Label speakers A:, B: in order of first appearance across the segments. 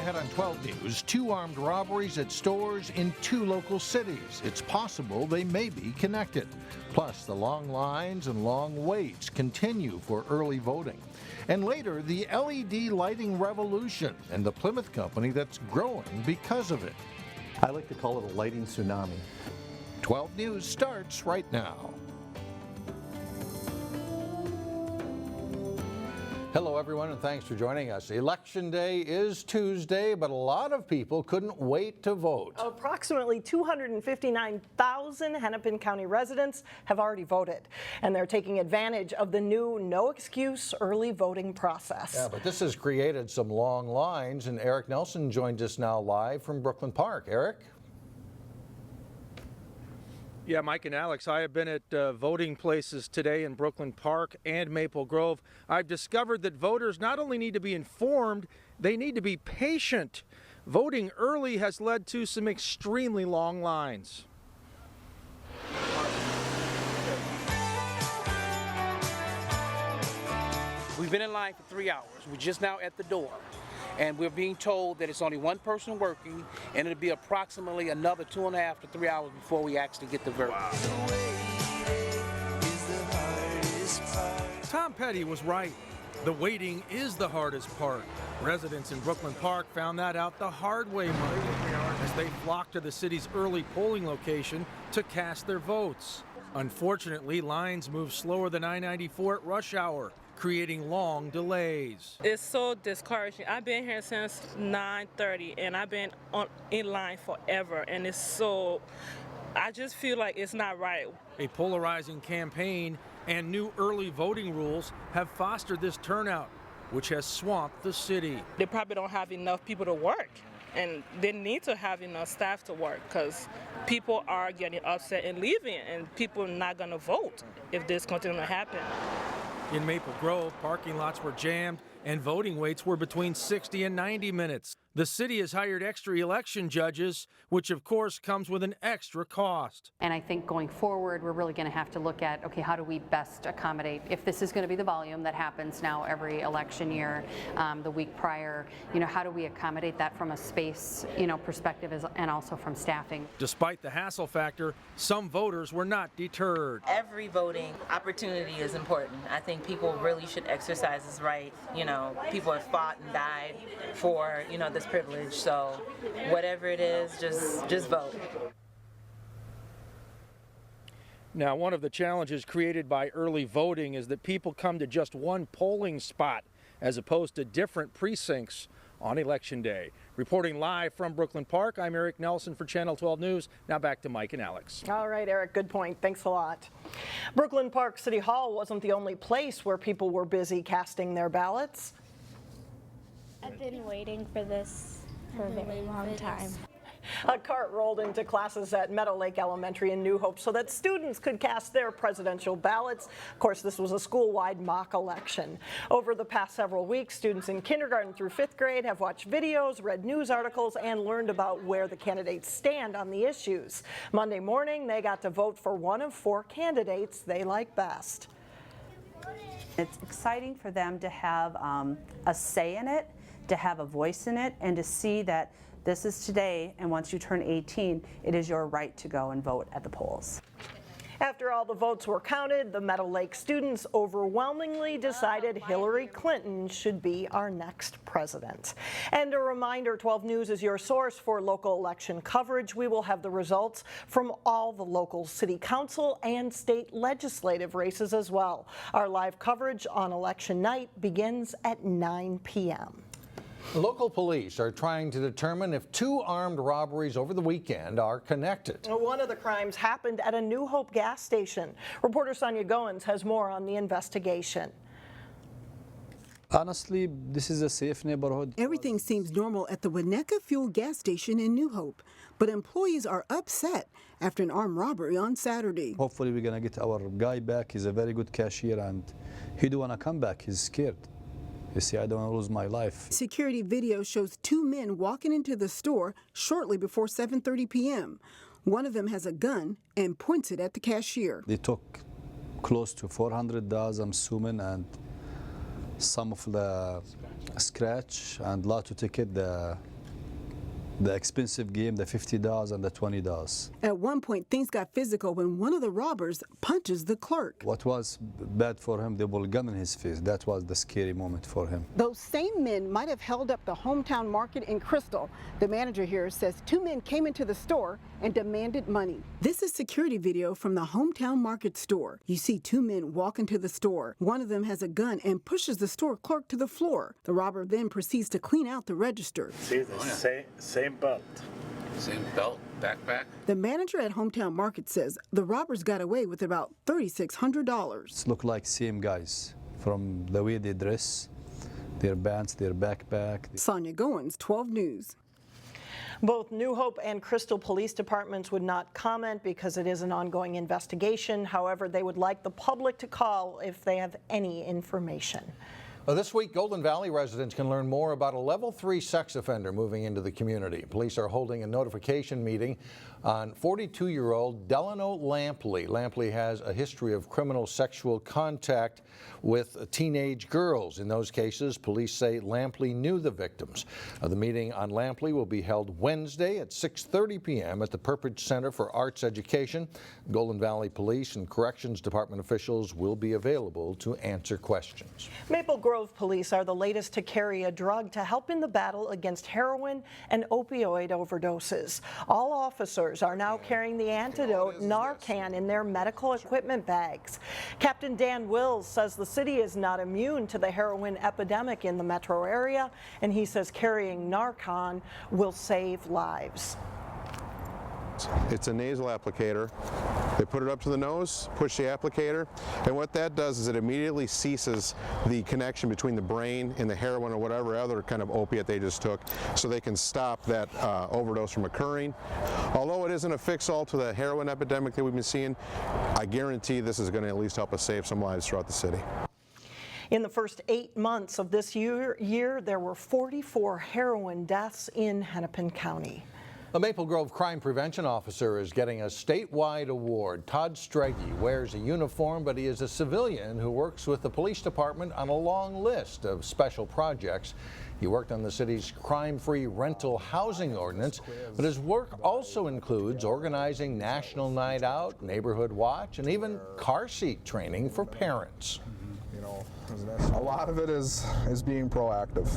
A: ahead on 12 News, 2 armed robberies at stores in 2 local cities. It's possible they may be connected. Plus, the long lines and long waits continue for early voting. And later, the LED lighting revolution and the Plymouth company that's growing because of it.
B: I like to call it a lighting tsunami.
A: 12 News starts right now. Hello, everyone, and thanks for joining us. Election Day is Tuesday, but a lot of people couldn't wait to vote.
C: Approximately 259,000 Hennepin County residents have already voted, and they're taking advantage of the new no-excuse early voting process.
A: Yeah, but this has created some long lines, and Eric Nelson joins us now live from Brooklyn Park. Eric?
D: Yeah, Mike and Alex, I have been at voting places today in Brooklyn Park and Maple Grove. I've discovered that voters not only need to be informed, they need to be patient. Voting early has led to some extremely long lines.
E: We've been in line for 3 hours. We're just now at the door. And we're being told that it's only one person working, and it'll be approximately another 2.5 to 3 hours before we actually get the verdict. Wow.
D: Tom Petty was right. The waiting is the hardest part. Residents in Brooklyn Park found that out the hard way Monday as they flocked to the city's early polling location to cast their votes. Unfortunately, lines move slower than I-94 at rush hour, creating long delays.
F: It's so discouraging. I've been here since 9:30 and I've been in line forever, and I just feel like it's not right.
D: A polarizing campaign and new early voting rules have fostered this turnout, which has swamped the city.
F: They probably don't have enough people to work, and they need to have enough staff to work because people are getting upset and leaving, and people are not going to vote if this continues to happen.
D: In Maple Grove, parking lots were jammed and voting waits were between 60 and 90 minutes. The city has hired extra election judges, which of course comes with an extra cost.
G: And I think going forward, we're really going to have to look at, okay, how do we best accommodate, if this is going to be the volume that happens now every election year, the week prior, how do we accommodate that from a space, perspective and also from staffing? Despite the hassle factor, some voters were not deterred.
H: Every voting opportunity is important. I think people really should exercise this right. People have fought and died for, this privilege. So whatever it is, just vote.
D: Now, one of the challenges created by early voting is that people come to just one polling spot as opposed to different precincts on Election Day. Reporting live from Brooklyn Park, I'm Eric Nelson for Channel 12 News. Now back to Mike and Alex.
C: All right, Eric, good point. Thanks a lot. Brooklyn Park City Hall wasn't the only place where people were busy casting their ballots.
I: I've been waiting for this for a very long time.
C: A cart rolled into classes at Meadow Lake Elementary in New Hope so that students could cast their presidential ballots. Of course, this was a school-wide mock election. Over the past several weeks, students in kindergarten through 5th grade have watched videos, read news articles, and learned about where the candidates stand on the issues. Monday morning, they got to vote for one of 4 candidates they like best.
J: It's exciting for them to have a say in it, to have a voice in it, and to see that this is today, and once you turn 18, it is your right to go and vote at the polls.
C: After all the votes were counted, the Meadow Lake students overwhelmingly decided Hillary Clinton should be our next president. And a reminder, 12 News is your source for local election coverage. We will have the results from all the local city council and state legislative races as well. Our live coverage on election night begins at 9 p.m.
A: Local police are trying to determine if 2 armed robberies over the weekend are connected.
C: One of the crimes happened at a New Hope gas station. Reporter Sonia Goins has more on the investigation.
K: Honestly, this is a safe neighborhood.
L: Everything seems normal at the Winnetka Fuel gas station in New Hope, but employees are upset after an armed robbery on Saturday.
K: Hopefully we're going to get our guy back. He's a very good cashier and he don't want to come back. He's scared. You see, I don't want to lose my life.
L: Security video shows 2 men walking into the store shortly before 7:30 p.m. One of them has a gun and points it at the cashier.
K: They took close to $400, I'm assuming, and some of the scratch and lotto ticket, the The expensive game, the $50 and the $20.
L: At one point, things got physical when one of the robbers punches the clerk.
K: What was bad for him, they put a gun in his face. That was the scary moment for him.
L: Those same men might have held up the hometown market in Crystal. The manager here says two men came into the store and demanded money. This is security video from the hometown market store. You see two men walk into the store. One of them has a gun and pushes the store clerk to the floor. The robber then proceeds to clean out the register.
M: See the same belt.
N: Same belt, backpack.
L: The manager at Hometown Market says the robbers got away with about $3,600.
K: It look like same guys from the way they dress, their bands, their backpack.
L: Sonia Goins, 12 News.
C: Both New Hope and Crystal Police Departments would not comment because it is an ongoing investigation. However, they would like the public to call if they have any information.
A: This week, Golden Valley residents can learn more about a level 3 sex offender moving into the community. Police are holding a notification meeting on 42-year-old Delano Lampley. Lampley has a history of criminal sexual contact with teenage girls. In those cases, police say Lampley knew the victims. The meeting on Lampley will be held Wednesday at 6:30 p.m. at the Purpose Center for Arts Education. Golden Valley Police and Corrections Department officials will be available to answer questions.
C: Maple Grove Police are the latest to carry a drug to help in the battle against heroin and opioid overdoses. All officers are now carrying the antidote Narcan in their medical equipment bags. Captain Dan Wills says the city is not immune to the heroin epidemic in the metro area, and he says carrying Narcan will save lives.
O: It's a nasal applicator. They put it up to the nose, push the applicator, and what that does is it immediately ceases the connection between the brain and the heroin or whatever other kind of opiate they just took, so they can stop that overdose from occurring. Although it isn't a fix-all to the heroin epidemic that we've been seeing, I guarantee this is going to at least help us save some lives throughout the city.
C: In the first 8 months of this year, there were 44 heroin deaths in Hennepin County.
A: A Maple Grove crime prevention officer is getting a statewide award. Todd Streggy wears a uniform, but he is a civilian who works with the police department on a long list of special projects. He worked on the city's crime-free rental housing ordinance, but his work also includes organizing National Night Out, Neighborhood Watch, and even car seat training for parents.
P: A lot of it is being proactive.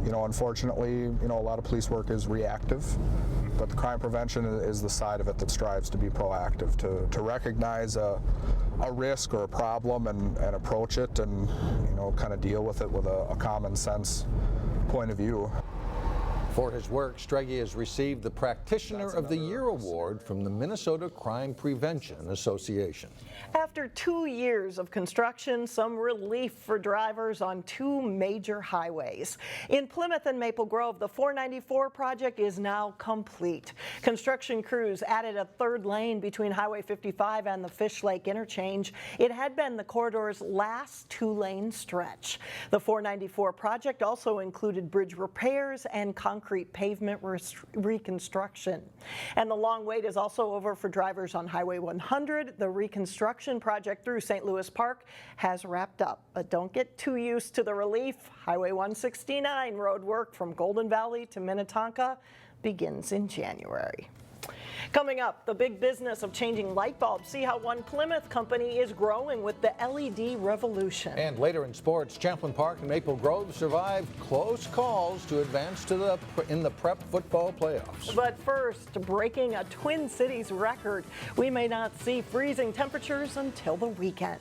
P: Unfortunately, a lot of police work is reactive, but the crime prevention is the side of it that strives to be proactive, to recognize a risk or a problem and approach it and, kind of deal with it with a common sense point of view.
A: For his work, Streggy has received the Practitioner of the Year award from the Minnesota Crime Prevention Association.
C: After 2 years of construction, some relief for drivers on two major highways. In Plymouth and Maple Grove, the 494 project is now complete. Construction crews added a third lane between Highway 55 and the Fish Lake interchange. It had been the corridor's last two-lane stretch. The 494 project also included bridge repairs and concrete pavement reconstruction. And the long wait is also over for drivers on Highway 100. The reconstruction project through St. Louis Park has wrapped up, but don't get too used to the relief. Highway 169 road work from Golden Valley to Minnetonka begins in January. Coming up, the big business of changing light bulbs. See how one Plymouth company is growing with the LED revolution.
A: And later in sports, Champlin Park and Maple Grove survived close calls to advance to in the prep football playoffs.
C: But first, breaking a Twin Cities record. We may not see freezing temperatures until the weekend.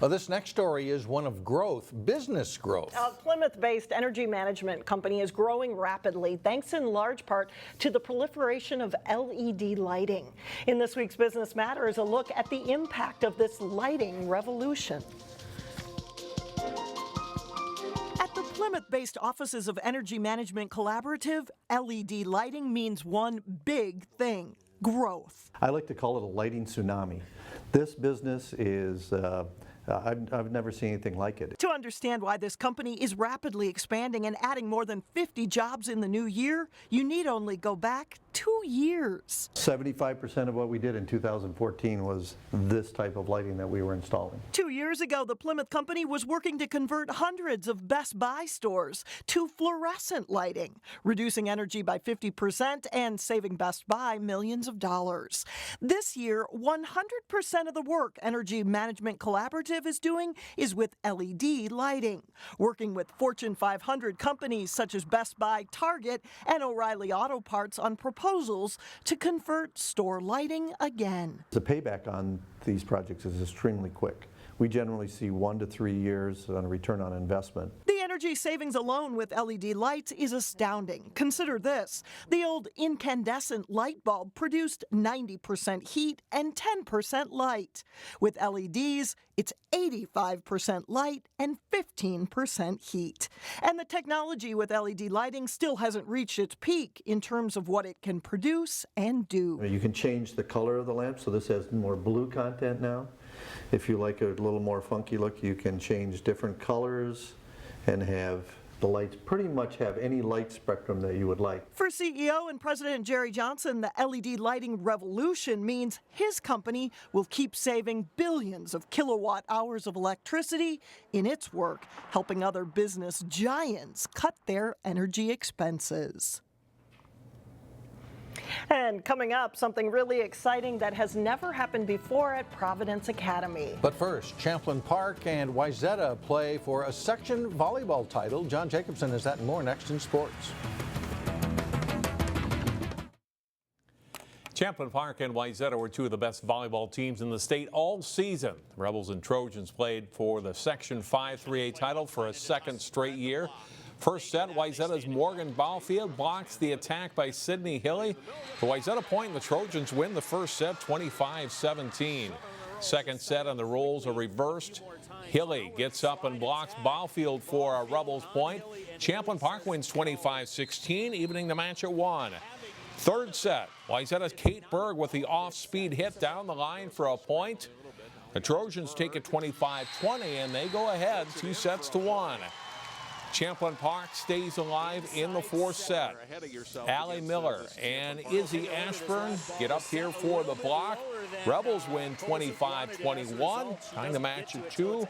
A: This next story is one of growth, business growth.
C: A Plymouth-based energy management company is growing rapidly, thanks in large part to the proliferation of LED lighting. In this week's Business Matters, a look at the impact of this lighting revolution. At the Plymouth-based Offices of Energy Management Collaborative, LED lighting means one big thing: growth.
B: I like to call it a lighting tsunami. This business is I've never seen anything like it.
C: To understand why this company is rapidly expanding and adding more than 50 jobs in the new year, you need only go back 2 years.
B: 75% of what we did in 2014 was this type of lighting that we were installing.
C: 2 years ago, the Plymouth company was working to convert hundreds of Best Buy stores to fluorescent lighting, reducing energy by 50% and saving Best Buy millions of dollars. This year, 100% of the work Energy Management Collaborative is doing is with LED lighting, working with Fortune 500 companies such as Best Buy, Target, and O'Reilly Auto Parts on proposals to convert store lighting again.
B: The payback on these projects is extremely quick. We generally see 1 to 3 years on a return on investment.
C: The energy savings alone with LED lights is astounding. Consider this. The old incandescent light bulb produced 90% heat and 10% light. With LEDs, it's 85% light and 15% heat. And the technology with LED lighting still hasn't reached its peak in terms of what it can produce and do.
B: You can change the color of the lamp, so this has more blue content now. If you like a little more funky look, you can change different colors and have the lights pretty much have any light spectrum that you would like.
C: For CEO and President Jerry Johnson, the LED lighting revolution means his company will keep saving billions of kilowatt hours of electricity in its work, helping other business giants cut their energy expenses. And coming up, something really exciting that has never happened before at Providence Academy.
A: But first, Champlin Park and Wayzata play for a section volleyball title. John Jacobson has that and more next in sports.
Q: Champlin Park and Wayzata were two of the best volleyball teams in the state all season. The Rebels and Trojans played for the Section 5 3A title for a second straight year. First set, Wayzata's Morgan Ballfield blocks the attack by Sidney Hilly. For Wayzata point, the Trojans win the first set 25-17. Second set and the roles are reversed. Hilly gets up and blocks Ballfield for a Rebels point. Champlin Park wins 25-16, evening the match at 1. Third set, Wayzata's Kate Berg with the off-speed hit down the line for a point. The Trojans take it 25-20 and they go ahead 2-1. Champlin Park stays alive in the fourth set. Allie Miller and Izzy Ashburn get up here for the block. Rebels win 25-21, tying the match at 2.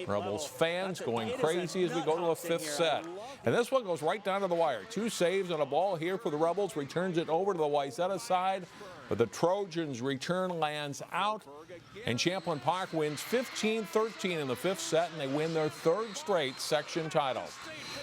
Q: Rebels fans going crazy as we go to the fifth set. And this one goes right down to the wire. 2 saves on a ball here for the Rebels, returns it over to the Wayzata side. But the Trojans' return lands out, and Champlin Park wins 15-13 in the fifth set, and they win their third straight section title.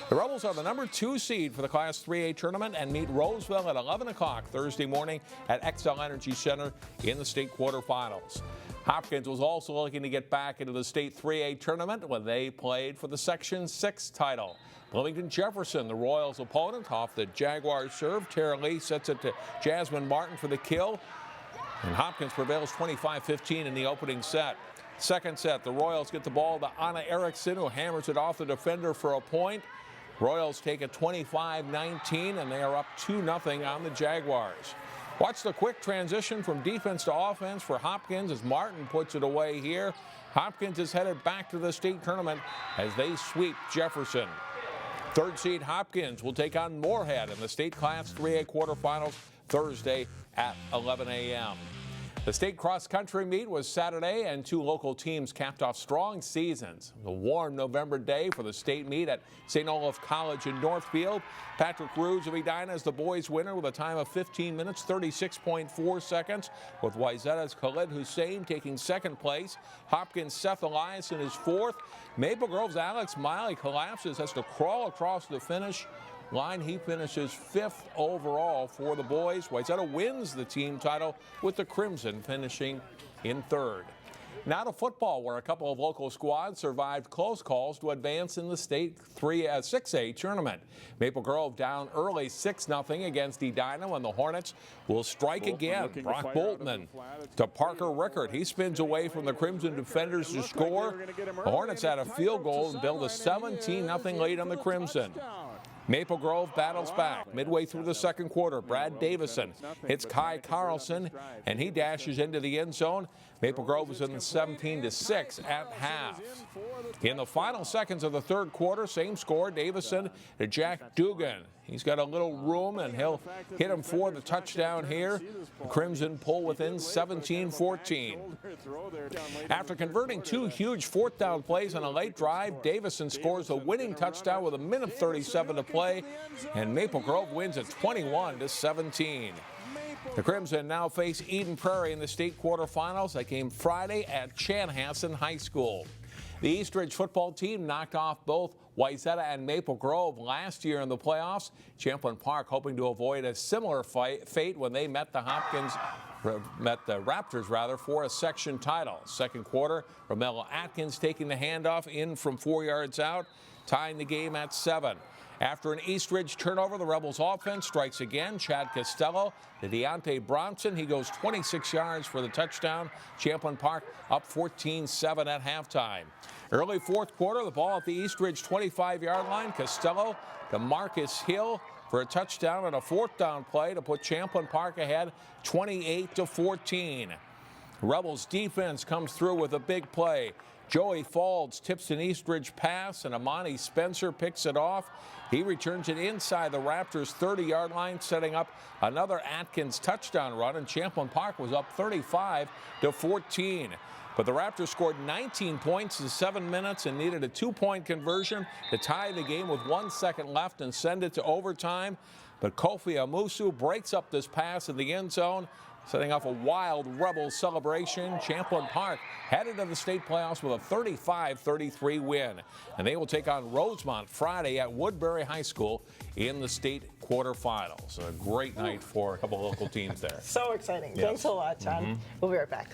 Q: The Rebels are the number 2 seed for the Class 3A tournament and meet Roseville at 11 o'clock Thursday morning at XL Energy Center in the state quarterfinals. Hopkins was also looking to get back into the state 3A tournament when they played for the Section 6 title. Bloomington Jefferson, the Royals' opponent, off the Jaguars serve. Tara Lee sets it to Jasmine Martin for the kill. And Hopkins prevails 25-15 in the opening set. Second set, the Royals get the ball to Anna Erickson, who hammers it off the defender for a point. Royals take it 25-19, and they are up 2-0 on the Jaguars. Watch the quick transition from defense to offense for Hopkins as Martin puts it away here. Hopkins is headed back to the state tournament as they sweep Jefferson. Third seed Hopkins will take on Moorhead in the state Class 3A quarterfinals Thursday at 11 a.m. The state cross-country meet was Saturday, and 2 local teams capped off strong seasons. The warm November day for the state meet at St. Olaf College in Northfield. Patrick Rudes of Edina is the boys' winner with a time of 15 minutes, 36.4 seconds, with Wayzata's Khalid Hussein taking second place. Hopkins' Seth Eliason is fourth. Maple Grove's Alex Miley collapses, has to crawl across the finish line. He finishes 5th overall for the boys. Wayzata wins the team title with the Crimson finishing in 3rd. Now to football, where a couple of local squads survived close calls to advance in the state 6A tournament. Maple Grove down early 6-0 against Edina when the Hornets will strike again. Brock Boltman to Parker Rickard. He spins away from the Crimson defenders to score. The Hornets had a field goal and build a 17-0 lead on the Crimson. Maple Grove battles back. Midway through the second quarter, Brad Davison hits Kai Carlson, and he dashes into the end zone. Maple Grove is in the 17-6 at half. In the final seconds of the third quarter, same score, Davison to Jack Dugan. He's got a little room, and he'll hit him for the touchdown here. The Crimson pull within 17-14. After converting 2 huge 4th down plays on a late drive, Davison scores the winning touchdown with 1:37 to play, and Maple Grove wins at 21-17. The Crimson now face Eden Prairie in the state quarterfinals. That game Friday at Chanhassen High School. The Eastridge football team knocked off both Wayzata and Maple Grove last year in the playoffs. Champlin Park hoping to avoid a similar fate when they met the Raptors for a section title. Second quarter, Romello Atkins taking the handoff in from 4 yards out, tying the game at 7. After an Eastridge turnover, the Rebels offense strikes again. Chad Costello to Deontay Bronson. He goes 26 yards for the touchdown. Champlin Park up 14-7 at halftime. Early 4th quarter, the ball at the Eastridge 25-yard line. Costello to Marcus Hill for a touchdown and a 4th down play to put Champlin Park ahead 28-14. Rebels defense comes through with a big play. Joey Faulds tips an Eastridge pass, and Amani Spencer picks it off. He returns it inside the Raptors' 30-yard line, setting up another Atkins touchdown run, and Champlin Park was up 35-14. But the Raptors scored 19 points in 7 minutes and needed a 2-point conversion to tie the game with 1 second left and send it to overtime. But Kofi Amusu breaks up this pass in the end zone, setting off a wild Rebels celebration. Champlin Park headed to the state playoffs with a 35-33 win. And they will take on Rosemont Friday at Woodbury High School in the state quarterfinals. A great night for a couple of local teams there.
C: So exciting.
Q: Yes.
C: Thanks a lot, John. We'll be right back.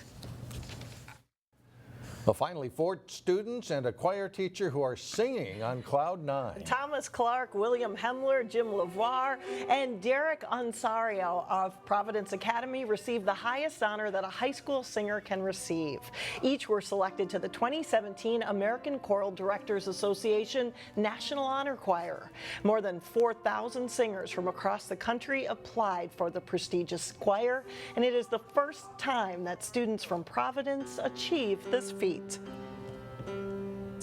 A: Well, finally, 4 students and a choir teacher who are singing on Cloud 9.
C: Thomas Clark, William Hemler, Jim LeVar, and Derek Onsario of Providence Academy received the highest honor that a high school singer can receive. Each were selected to the 2017 American Choral Directors Association National Honor Choir. More than 4,000 singers from across the country applied for the prestigious choir, and it is the first time that students from Providence achieved this feat.
R: It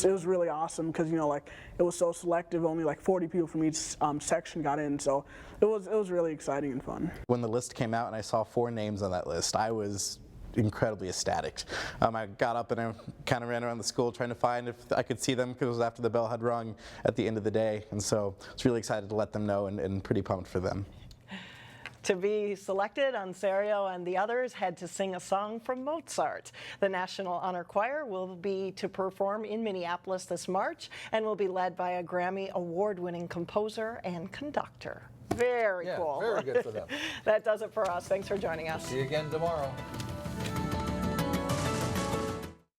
R: was really awesome because, like, it was so selective. Only like 40 people from each section got in, so it was really exciting and fun.
S: When the list came out and I saw 4 names on that list, I was incredibly ecstatic. I got up and I kind of ran around the school trying to find if I could see them because it was after the bell had rung at the end of the day, and so I was really excited to let them know and pretty pumped for them.
C: To be selected, Onsario and the others had to sing a song from Mozart. The National Honor Choir will be to perform in Minneapolis this March and will be led by a Grammy Award-winning composer and conductor. Very cool.
A: Very good for them.
C: That does it for us. Thanks for joining us.
A: See you again tomorrow.